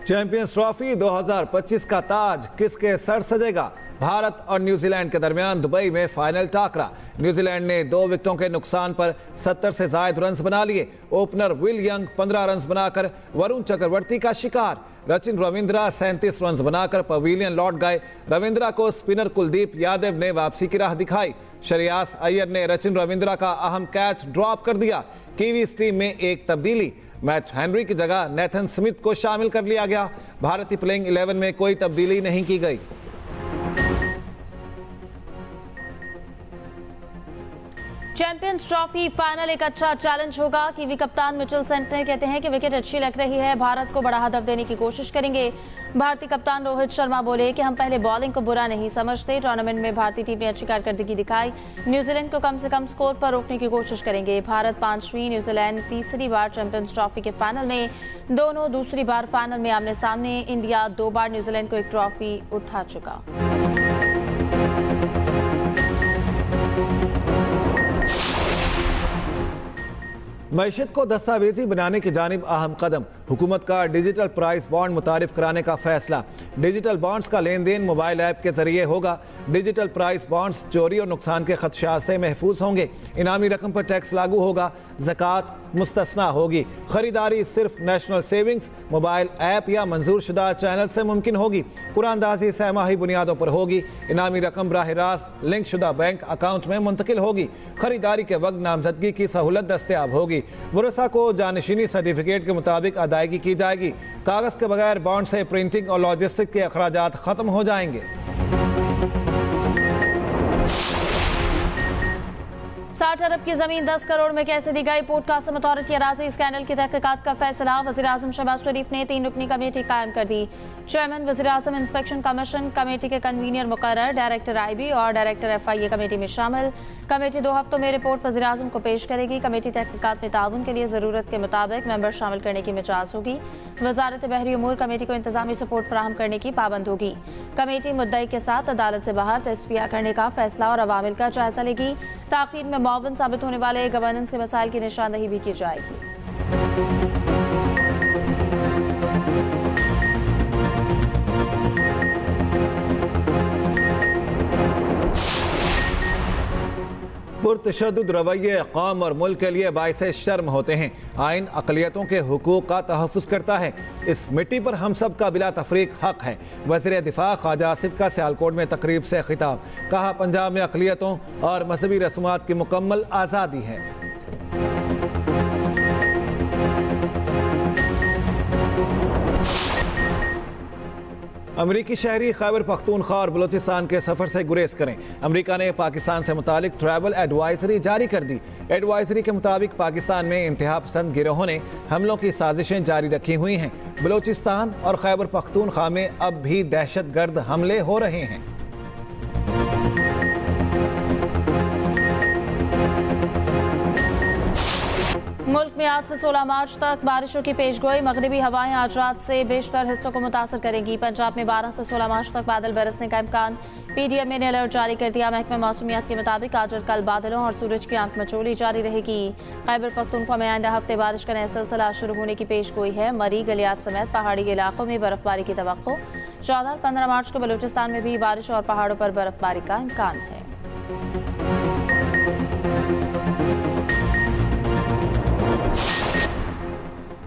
Champions trophy 2025 का ताज किसके sir सजेगा? Bharat और न्यूजीलैंड के दरमियान दुबई में फाइनल टाकरा। न्यूजीलैंड ने 2 विकेटों के नुकसान पर 70 से ज्यादा रन बना लिए। ओपनर विल यंग 15 रन बनाकर वरुण चक्रवर्ती का शिकार। सचिन रविंद्रा 37 रन बनाकर पवेलियन लौट गए। रविंद्रा को स्पिनर कुलदीप यादव ने वापसी की राह दिखाई। श्रेयस अय्यर ने सचिन रविंद्रा का अहम कैच ड्रॉप कर दिया। कीवीज टीम में एक तब्दीली, मैट हेनरी की जगह नेथन स्मिथ को शामिल कर लिया गया। भारतीय प्लेइंग 11 में कोई तब्दीली नहीं की गई। चैंपियंस ट्रॉफी फाइनल एक अच्छा चैलेंज होगा। कीवी कप्तान मिचेल सेंटनर कहते हैं कि विकेट अच्छी लग रही है, भारत को बड़ा हदफ देने की कोशिश करेंगे। भारतीय कप्तान रोहित शर्मा बोले कि हम पहले बॉलिंग को बुरा नहीं समझते। टूर्नामेंट में भारतीय टीम ने अच्छी कारकर्दगी दिखाई। न्यूजीलैंड को कम से कम स्कोर पर रोकने की कोशिश करेंगे। भारत 5वीं, न्यूजीलैंड तीसरी बार चैंपियंस ट्रॉफी के फाइनल में, दोनों दूसरी बार फाइनल में आमने सामने। इंडिया 2 बार न्यूजीलैंड को एक ट्रॉफी उठा चुका। मईशत को दस्तावेजी बनाने की जानिब अहम कदम। हुकूमत का डिजिटल प्राइस बॉन्ड मुतारिफ कराने का फैसला। डिजिटल बॉन्ड्स का लेन देन मोबाइल ऐप के जरिए होगा। डिजिटल प्राइस बॉन्ड्स चोरी और नुकसान के खदशात से महफूज होंगे। इनामी रकम पर टैक्स लागू होगा। ज़कात मुस्तस्ना होगी। खरीदारी सिर्फ नेशनल सेविंग्स, मोबाइल ऐप या मंजूर शुदा चैनल से मुमकिन होगी। कुरानदाजी सहमाही बुनियादों पर होगी। इनामी रकम बराह रास्त लिंक शुदा बैंक अकाउंट में मुंतकिल होगी। खरीदारी के वक्त नामजदगी की सहूलत दस्तयाब होगी। वरसा को जानशीनी सर्टिफिकेट के मुताबिक अदायगी की जाएगी। कागज के बगैर बॉन्ड से प्रिंटिंग और लॉजिस्टिक के अखराजात खत्म हो जाएंगे। 60 अरब की जमीन 10 करोड़ में कैसे दी गई? पोर्ट कासम अथॉरिटी अराजी स्कैंडल की तहकीकात का फैसला। वज़ीर आज़म शहबाज शरीफ ने 3 रुकनी कमेटी कायम कर दी। चेयरमैन वज़ीर आज़म इंस्पेक्शन कमीशन कमेटी के कन्वीनर मुकर्रर, डायरेक्टर IB और डायरेक्टर FIA कमेटी में शामिल। कमेटी 2 हफ्तों में रिपोर्ट वज़ीर आज़म को पेश करेगी। कमेटी तहकीकात में ताउन के लिए ज़रूरत के मुताबिक मेंबर शामिल करने की मिजाज होगी। वजारत बहरी उमूर कमेटी को इंतजामी सपोर्ट फराहम करने की पाबंद होगी। कमेटी मुद्दई के साथ अदालत से बाहर तस्फिया करने का फैसला और अवामिल का जायजा लेगी। ताखीर में मुआवन साबित होने वाले गवर्नेंस के मसाइल की निशानदही भी की जाएगी। पुरतशद्दुद रवैये कौम और मुल्क के लिए बाइस शर्म होते हैं। आइन अक़लियतों के हुकूक का तहफ़्फ़ुज़ करता है। इस मिट्टी पर हम सब का बिला तफरीक हक है। वज़ीर दिफा ख्वाजा आसिफ का सियालकोट में तकरीब से खिताब। कहा, पंजाब में अक़लियतों और मजहबी रस्मात की मुकम्मल आज़ादी है। अमरीकी शहरी खैबर पख्तूनख्वा और बलोचिस्तान के सफ़र से गुरेज करें। अमरीका ने पाकिस्तान से मुतालिक ट्रैवल एडवाइजरी जारी कर दी। एडवाइजरी के मुताबिक पाकिस्तान में इंतहा पसंद गिरोहों ने हमलों की साजिशें जारी रखी हुई हैं। बलोचिस्तान और खैबर पख्तूनख्वा में अब भी दहशतगर्द हमले हो रहे हैं। मुल्क में आज से 16 मार्च तक बारिशों की पेशगोई। मगरिबी हवाएं आज रात से बेशतर हिस्सों को मुतासर करेंगी। पंजाब में 12 से 16 मार्च तक बादल बरसने का इम्कान। PDM ने अलर्ट जारी कर दिया। महकमा मौसमियात के मुताबिक आज और कल बादलों और सूरज की आंख मचोली जारी रहेगी। खैबर पख्तूनख्वा में आइंदा हफ्ते बारिश का नया सिलसिला शुरू होने की पेशगोई है। मरी, गलियात समेत पहाड़ी इलाकों में बर्फबारी की तवक्को। 14 और 15 मार्च को बलूचिस्तान में भी बारिश और पहाड़ों पर बर्फबारी का इम्कान है।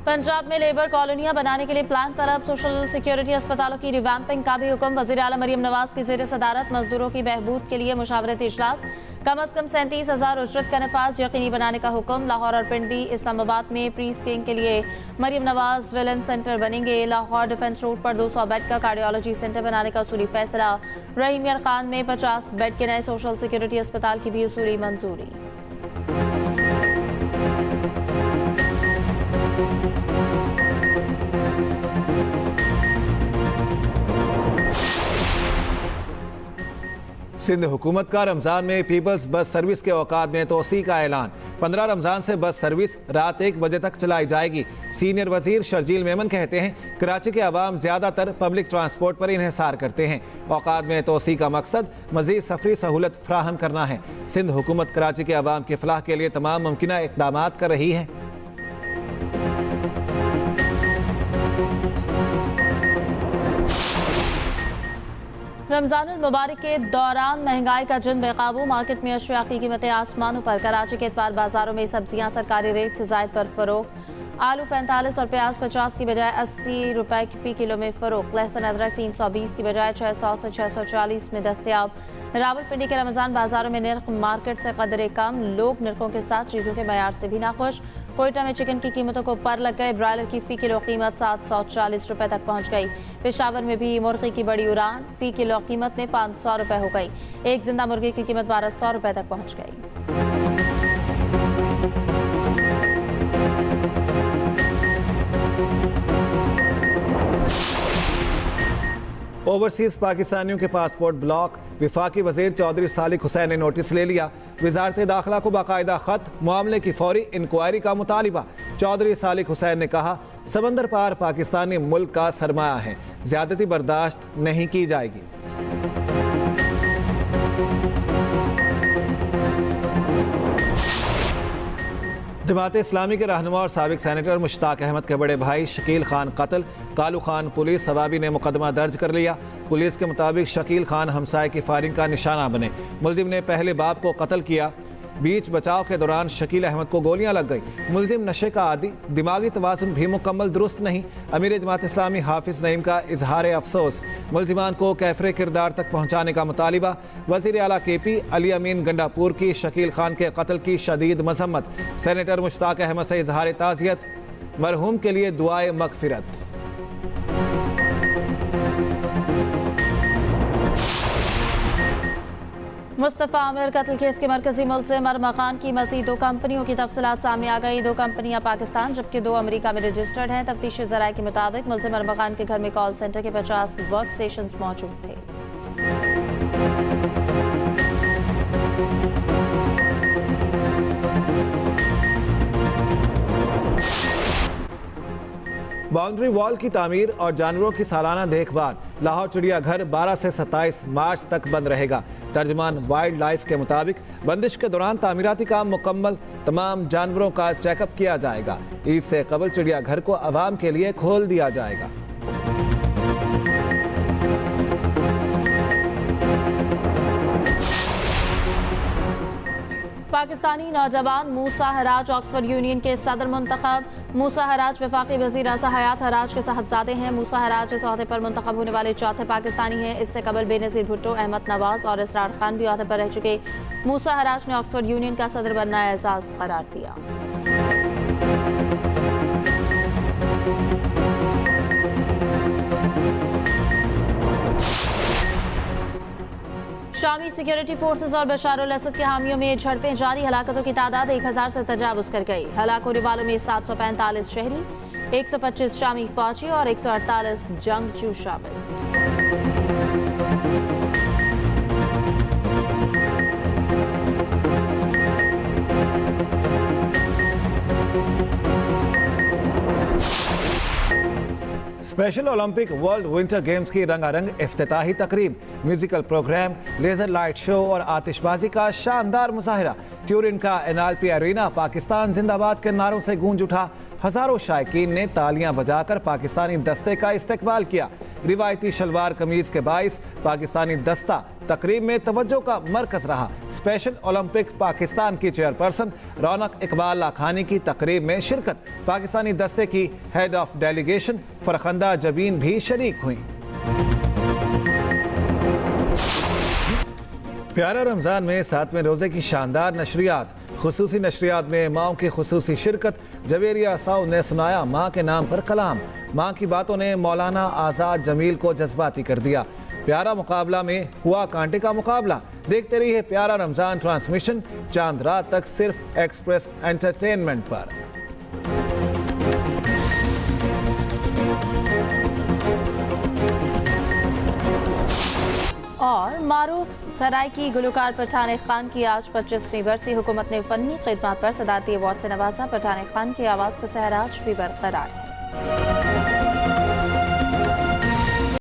पंजाब में लेबर कॉलोनियां बनाने के लिए प्लान तलब। सोशल सिक्योरिटी अस्पतालों की रिवैम्पिंग का भी हुक्म। वज़ीर आला मरियम नवाज की ज़ेर सदारत मजदूरों की बहबूद के लिए मुशावरती इजलास। कम अज़ कम 37,000 उजरत का नफाज यकीनी बनाने का हुक्म। लाहौर और पिंडी इस्लामाबाद में प्री स्कैनिंग के लिए मरियम नवाज वेलनेस सेंटर बनेंगे। लाहौर डिफेंस रोड पर 200 बेड का कार्डियोलॉजी सेंटर बनाने का उसूली फैसला। रहीम यार खान में 50 बेड के नए सोशल सिक्योरिटी अस्पताल की भी उसूली मंजूरी। सिंध हुकूमत का रमज़ान में पीपल्स बस सर्विस के औकात में तोसी का ऐलान। 15 रमज़ान से बस सर्विस रात 1 बजे तक चलाई जाएगी। सीनियर वजीर शर्जील मेमन कहते हैं, कराची के अवाम ज़्यादातर पब्लिक ट्रांसपोर्ट पर इन्हिसार करते हैं। औकात में तोसी का मकसद मज़ीद सफरी सहूलत फ्राहम करना है। सिंध हुकूमत कराची के अवाम की फलाह के लिए तमाम मुमकिन इक़दाम कर रही है। रमजानुल मुबारक के दौरान महंगाई का जिन बेकाबू, मार्केट में अशिया की कीमतें आसमानों पर। कराची के इतवार बाजारों में सब्जियां सरकारी रेट से जायद पर फरोख्त। आलू 45 और प्याज 50 की बजाय 80 रुपए फी किलो में फरोख्त। लहसुन अदरक 320 की बजाय 600 से 640 में दस्तयाब। रावलपिंडी के रमजान बाजारों में निर्ख मार्केट से कदरे कम। लोग निर्खों के साथ चीज़ों के मयार से भी नाखुश। कोयटा में चिकन की कीमतों को पर लग गए। ब्रायलर की फ़ी किलो कीमत 740 रुपए तक पहुंच गई। पेशावर में भी मुर्गी की बड़ी उड़ान, फ़ी किलो कीमत में 500 रुपए हो गई। एक जिंदा मुर्गी की कीमत 1200 रुपए तक पहुंच गई। ओवरसीज पाकिस्तानियों के पासपोर्ट ब्लॉक। विफाकी वजीर चौधरी सालिक हुसैन ने नोटिस ले लिया। वजारत दाखिला को बाकायदा खत, मामले की फौरी इंक्वायरी का मुतालिबा। चौधरी सालिक हुसैन ने कहा, समंदर पार पाकिस्तानी मुल्क का सरमाया है, ज्यादती बर्दाश्त नहीं की जाएगी। जमात इस्लामी के रहनुमा और साबिक सेनेटर मुश्ताक अहमद के बड़े भाई शकील खान कत्ल। कालू खान पुलिस सवाबी ने मुकदमा दर्ज कर लिया। पुलिस के मुताबिक शकील खान हमसाये की फायरिंग का निशाना बने। मुलजिम ने पहले बाप को कत्ल किया। बीच बचाव के दौरान शकील अहमद को गोलियां लग गई। मुलजिम नशे का आदी, दिमागी तवाज़ुन भी मुकम्मल दुरुस्त नहीं। अमीर जमात इस्लामी हाफिज नईम का इजहार अफसोस। मुलजिमान को कैफरे किरदार तक पहुँचाने का मुतालिबा। वज़ीर आला KP अली अमीन गंडापुर की शकील खान के कत्ल की शदीद मजम्मत। सेनेटर मुश्ताक अहमद से इजहार ताज़ियत, मरहूम के लिए दुआए मगफिरत। मुस्तफ़ा आमिर कत्ल केस के मरकजी मुल्ज़िम मरमखान की मज़ीद 2 कंपनियों की तफसीलात सामने आ गई। 2 कंपनियां पाकिस्तान जबकि 2 अमेरिका में रजिस्टर्ड हैं। तफ्तीशी ज़राए के मुताबिक मुल्ज़िम मरमखान के घर में कॉल सेंटर के 50 वर्क स्टेशन मौजूद थे। बाउंड्री वॉल की तामीर और जानवरों की सालाना देखभाल। लाहौर चिड़ियाघर 12 से 27 मार्च तक बंद रहेगा। तर्जमान वाइल्ड लाइफ के मुताबिक बंदिश के दौरान तामीराती काम मुकम्मल, तमाम जानवरों का चेकअप किया जाएगा। ईद से कबल चिड़ियाघर को आवाम के लिए खोल दिया जाएगा। पाकिस्तानी नौजवान मूसा हराज ऑक्सफोर्ड यूनियन के सदर मुंतखब। मूसा हराज वफाकी वज़ीर आज़ा हयात हराज के साहबजादे हैं। मूसा हराज इस ओहदे पर मुंतखब होने वाले चौथे पाकिस्तानी हैं। इससे कबल बेनज़ीर भुट्टो, अहमद नवाज और इसरार खान भी ओहदे पर रह चुके। मूसा हराज ने ऑक्सफोर्ड यूनियन का सदर बनना एजाज़ करार दिया। शामी सिक्योरिटी फोर्सेस और बशारुल असद के हामियों में झड़पें जारी। हलाकतों की तादाद 1000 से तजावुज कर गई। हलाक होने वालों में 745 शहरी, 125 शामी फौजी और 148 जंगजू शामिल। Special Olympic world winter games की रंगारंग इफ्तिताही तकरीब। Musical programme, laser light show और आतिशबाजी का शानदार मुजाहिरा। ट्यूरिन का NLP अरीना पाकिस्तान जिंदाबाद के नारों से गूंज उठा। हजारों शायकीन ने तालियां बजाकर पाकिस्तानी दस्ते का इस्तकबाल किया। रिवायती शलवार कमीज के बाइस पाकिस्तानी दस्ता तकरीब में तवज्जो का मरकज रहा। स्पेशल ओलंपिक पाकिस्तान की चेयरपर्सन रौनक इकबाल लाखानी की तकरीब में शिरकत। पाकिस्तानी दस्ते की head of delegation Farkhanda Jabeen भी शरीक हुई। प्यारा रमज़ान में 7वें रोज़े की शानदार नशरियात। खुसूसी नशरियात में माओं की खुसूसी शिरकत। जवेरिया साउ ने सुनाया माँ के नाम पर कलाम। माँ की बातों ने मौलाना आज़ाद जमील को जज्बाती कर दिया। प्यारा मुकाबला में हुआ कांटे का मुकाबला। देखते रहिए प्यारा रमज़ान ट्रांसमिशन चांद रात तक सिर्फ एक्सप्रेस एंटरटेनमेंट पर। और मारूफ सराइकी गुलकार पठान खान की आज 25वीं बरसी। हुकूमत ने फनी खिदमत पर सदारती अवार्ड से नवाजा। पठान खान की आवाज़ का सहराज भी बरकरार है।